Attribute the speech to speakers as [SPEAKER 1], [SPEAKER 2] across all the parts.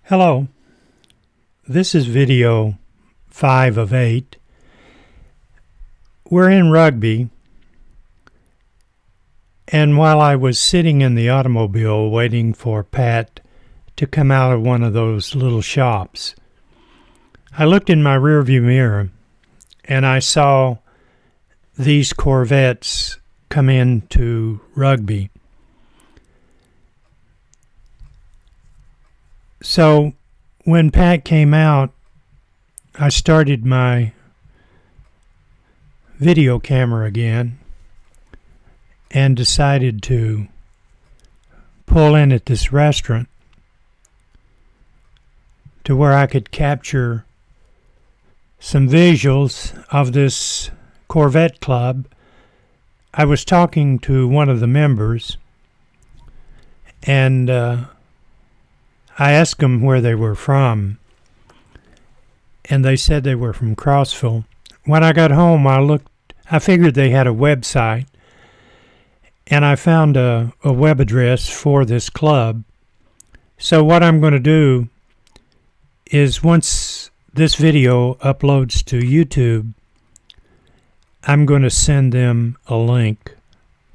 [SPEAKER 1] Hello, this is video 5 of 8. We're in Rugby, and while I was sitting in the automobile waiting for Pat to come out of one of those little shops, I looked in my rearview mirror and I saw these Corvettes come into Rugby. So when Pat came out, I started my video camera again and decided to pull in at this restaurant to where I could capture some visuals of this Corvette club. I was talking to one of the members, and I asked them where they were from, and they said they were from Crossville. When I got home, I figured they had a website, and I found a web address for this club. So what I'm going to do is, once this video uploads to YouTube, I'm going to send them a link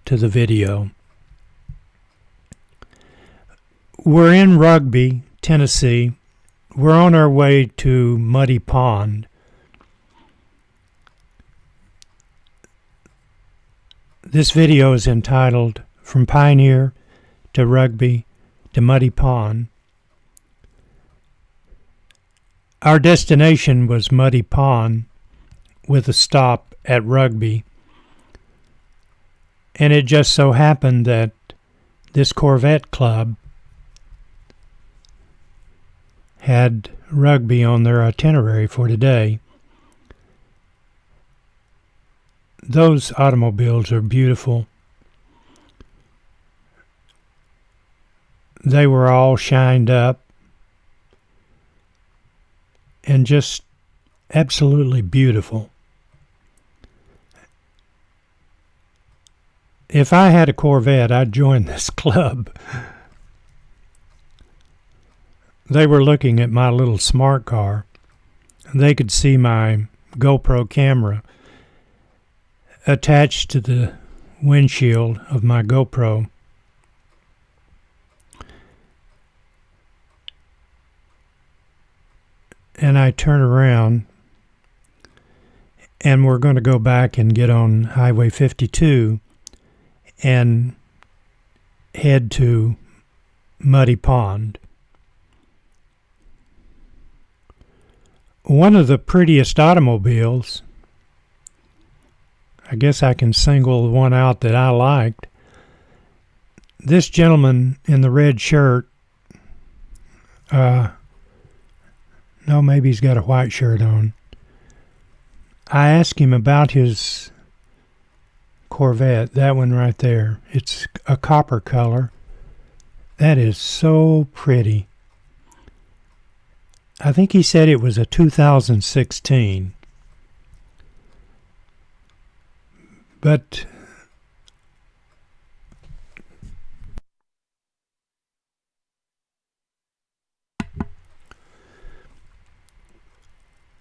[SPEAKER 1] to the video. We're in Rugby, Tennessee. We're on our way to Muddy Pond. This video is entitled From Pioneer to Rugby to Muddy Pond. Our destination was Muddy Pond with a stop at Rugby. And it just so happened that this Corvette club had Rugby on their itinerary for today. Those automobiles are beautiful. They were all shined up and just absolutely beautiful. If I had a Corvette, I'd join this club. They were looking at my little smart car. They could see my GoPro camera attached to the windshield of my GoPro. And I turn around, and we're going to go back and get on Highway 52 and head to Muddy Pond. One of the prettiest automobiles, I guess I can single one out that I liked. This gentleman in the red shirt, no, maybe he's got a white shirt on. I asked him about his Corvette, that one right there. It's a copper color. That is so pretty. I think he said it was a 2016. But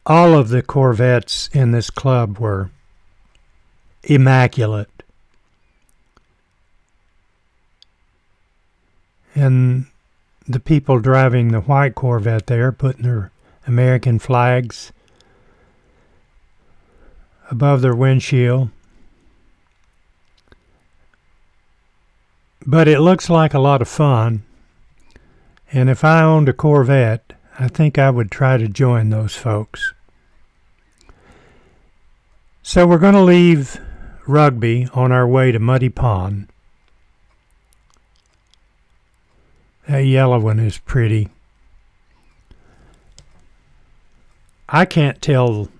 [SPEAKER 1] all of the Corvettes in this club were immaculate. And the people driving the white Corvette there, putting their American flags above their windshield. But it looks like a lot of fun. And if I owned a Corvette, I think I would try to join those folks. So we're going to leave Rugby on our way to Muddy Pond. That yellow one is pretty. I can't tell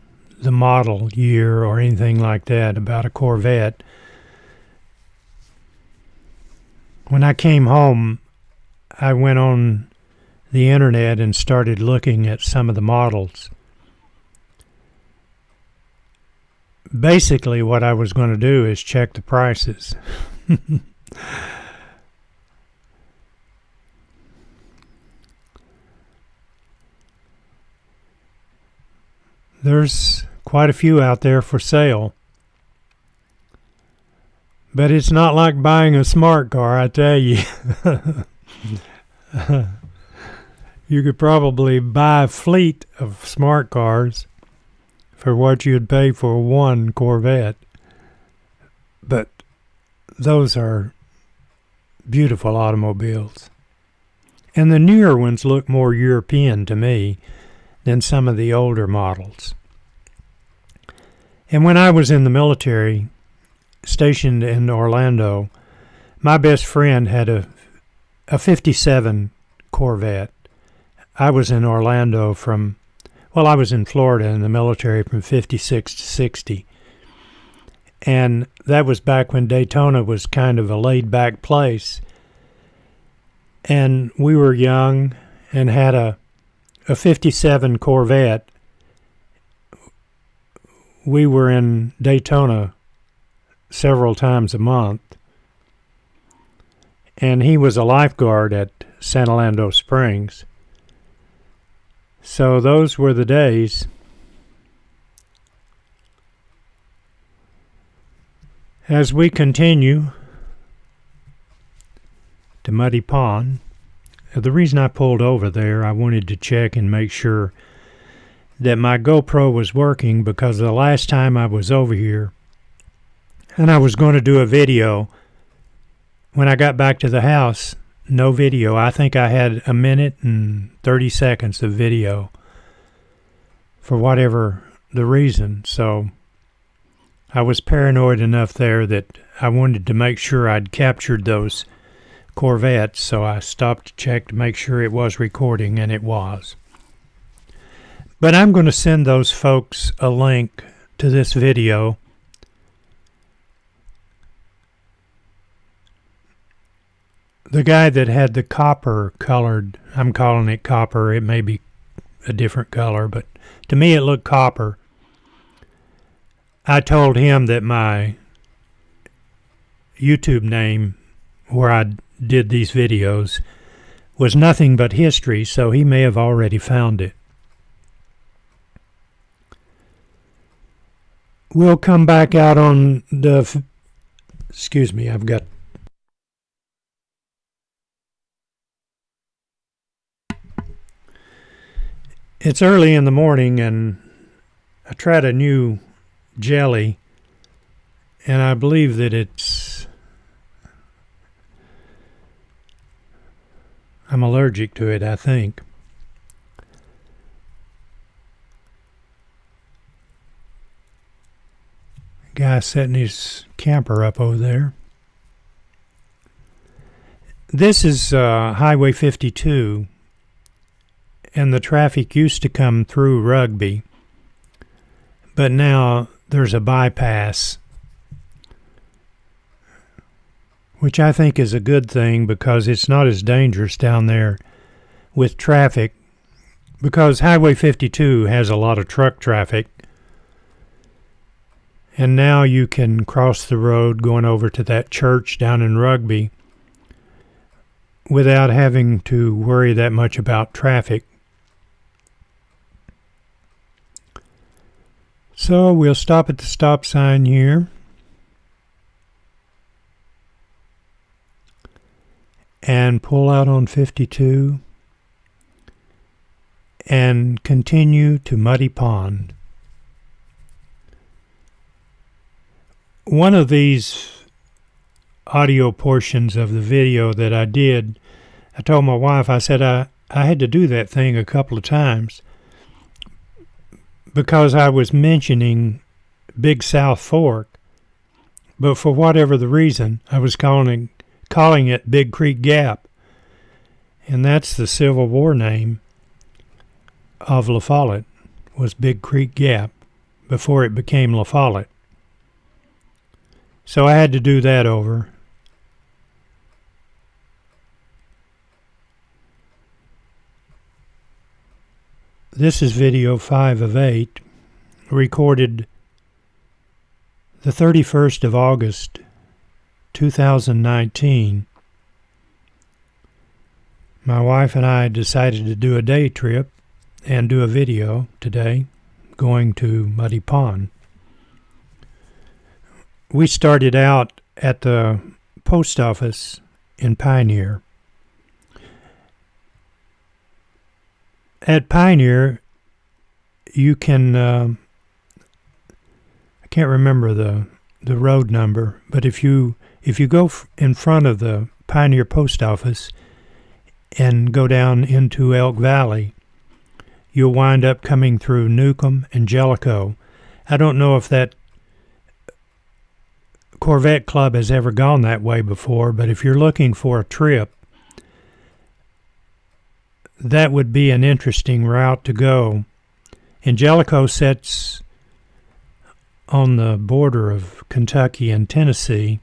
[SPEAKER 1] the model year or anything like that about a Corvette. When I came home, I went on the internet and started looking at some of the models. Basically, what I was going to do is check the prices. There's quite a few out there for sale. But it's not like buying a smart car, I tell you. You could probably buy a fleet of smart cars for what you'd pay for one Corvette. But those are beautiful automobiles. And the newer ones look more European to me than some of the older models. And when I was in the military, stationed in Orlando, my best friend had a 57 Corvette. I was in Orlando I was in Florida in the military from 56 to 60. And that was back when Daytona was kind of a laid-back place. And we were young and had a 57 Corvette. We were in Daytona several times a month. And he was a lifeguard at San Orlando Springs. So those were the days. As we continue to Muddy Pond, the reason I pulled over there, I wanted to check and make sure that my GoPro was working, because the last time I was over here, and I was going to do a video, when I got back to the house, no video. I think I had a minute and 30 seconds of video for whatever the reason. So I was paranoid enough there that I wanted to make sure I'd captured those Corvettes, so I stopped to check to make sure it was recording, and it was. But I'm going to send those folks a link to this video. The guy that had the copper colored, I'm calling it copper, it may be a different color, but to me it looked copper. I told him that my YouTube name, where I did these videos, was nothing but history, so he may have already found it. We'll come back out on the... Excuse me, I've got... It's early in the morning, and I tried a new jelly, and I believe that I'm allergic to it, I think. Guy setting his camper up over there. This is Highway 52, and the traffic used to come through Rugby, but now there's a bypass, which I think is a good thing, because it's not as dangerous down there with traffic, because Highway 52 has a lot of truck traffic, and now you can cross the road going over to that church down in Rugby without having to worry that much about traffic. So we'll stop at the stop sign here and pull out on 52 and continue to Muddy Pond. One of these audio portions of the video that I did, I told my wife, I said I had to do that thing a couple of times, because I was mentioning Big South Fork, but for whatever the reason, I was calling it Big Creek Gap, and that's the Civil War name of La Follette, was Big Creek Gap, before it became La Follette. So I had to do that over. This is video 5 of 8, recorded the 31st of August, 2019. My wife and I decided to do a day trip and do a video today. going to Muddy Pond. We started out at the post office in Pioneer. At Pioneer, you can, I can't remember the road number, but if you go in front of the Pioneer post office and go down into Elk Valley, you'll wind up coming through Newcomb and Jellicoe. I don't know if that Corvette Club has ever gone that way before, but if you're looking for a trip, that would be an interesting route to go. And Jellicoe sits on the border of Kentucky and Tennessee.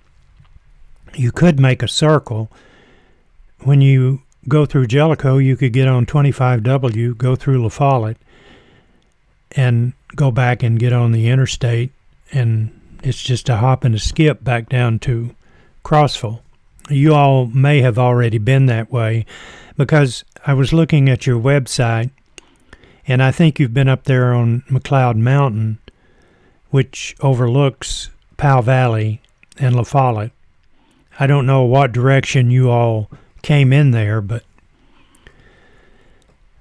[SPEAKER 1] You could make a circle. When you go through Jellicoe, you could get on 25W, go through La Follette, and go back and get on the interstate, and it's just a hop and a skip back down to Crossville. You all may have already been that way, because I was looking at your website, and I think you've been up there on McLeod Mountain, which overlooks Powell Valley and La Follette. I don't know what direction you all came in there, but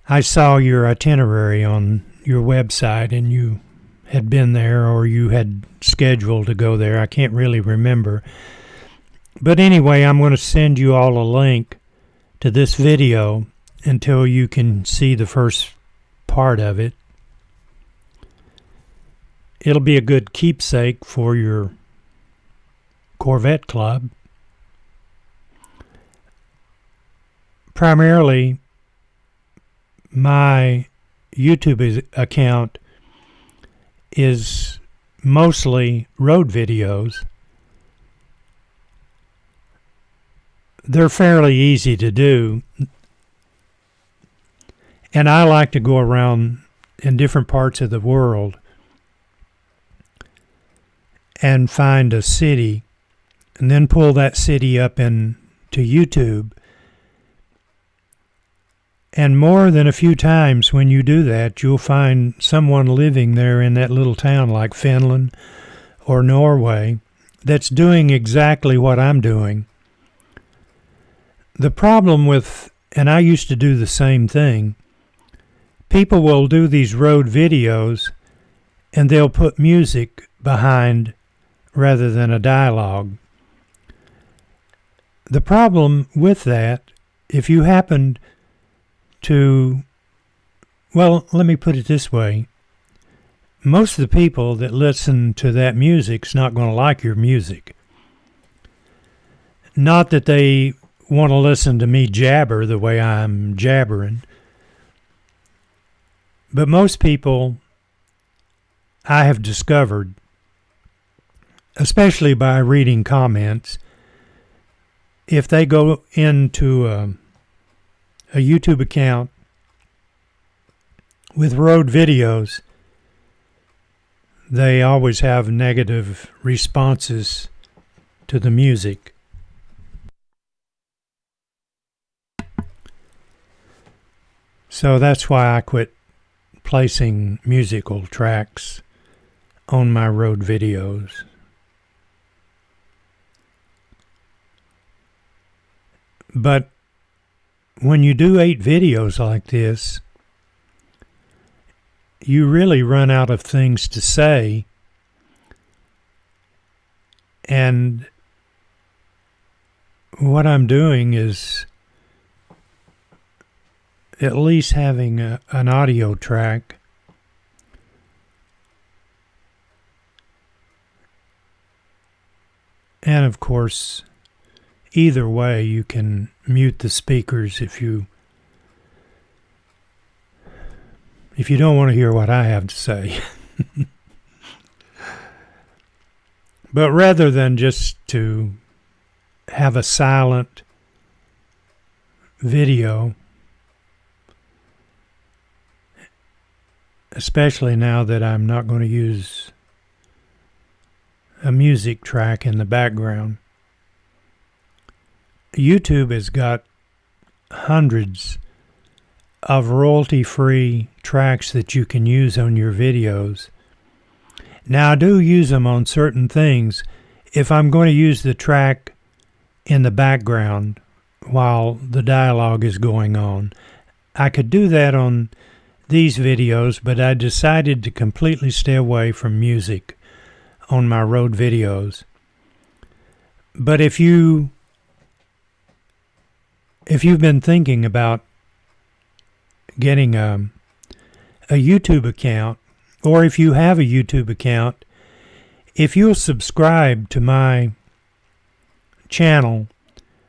[SPEAKER 1] I saw your itinerary on your website, and you had been there, or you had scheduled to go there. I can't really remember. But anyway, I'm going to send you all a link to this video until you can see the first part of it. It'll be a good keepsake for your Corvette Club. Primarily, my YouTube account is mostly road videos. They're fairly easy to do, and I like to go around in different parts of the world and find a city and then pull that city up into YouTube. And more than a few times when you do that, you'll find someone living there in that little town like Finland or Norway that's doing exactly what I'm doing. The problem with, and I used to do the same thing, people will do these road videos and they'll put music behind rather than a dialogue. The problem with that, if you happened to, well, let me put it this way. Most of the people that listen to that music's not going to like your music. Not that they want to listen to me jabber the way I'm jabbering. But most people, I have discovered, especially by reading comments, if they go into a YouTube account with road videos, they always have negative responses to the music. So that's why I quit placing musical tracks on my road videos. But when you do 8 videos like this, you really run out of things to say, and what I'm doing is at least having an audio track and of course either way you can mute the speakers if you don't want to hear what I have to say. But rather than just to have a silent video, especially now that I'm not going to use a music track in the background, YouTube has got hundreds of royalty-free tracks that you can use on your videos. Now, I do use them on certain things. If I'm going to use the track in the background while the dialogue is going on, I could do that on these videos, but I decided to completely stay away from music on my road videos. But if you've been thinking about getting a YouTube account, or if you have a YouTube account, if you'll subscribe to my channel,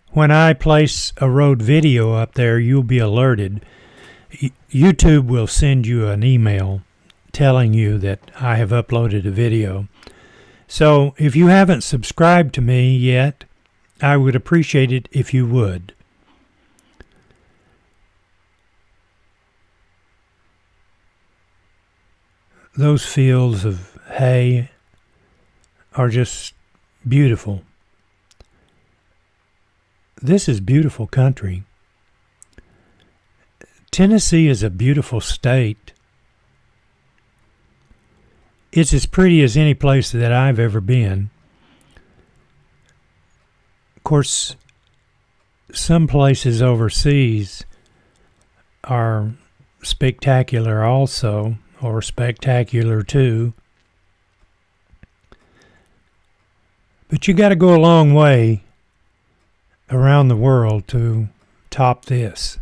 [SPEAKER 1] when I place a road video up there, you'll be alerted. YouTube will send you an email telling you that I have uploaded a video. So if you haven't subscribed to me yet, I would appreciate it if you would. Those fields of hay are just beautiful. This is beautiful country. Tennessee is a beautiful state. It's as pretty as any place that I've ever been. Of course, some places overseas are spectacular also, or spectacular too. But you got to go a long way around the world to top this.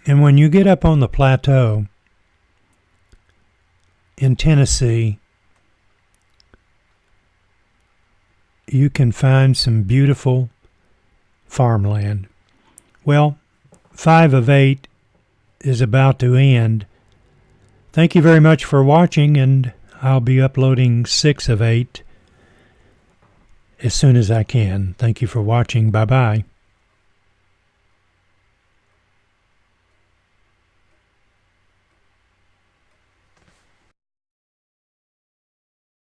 [SPEAKER 1] And when you get up on the plateau in Tennessee, you can find some beautiful farmland. Well, 5 of 8 is about to end. Thank you very much for watching, and I'll be uploading 6 of 8 as soon as I can. Thank you for watching. Bye-bye.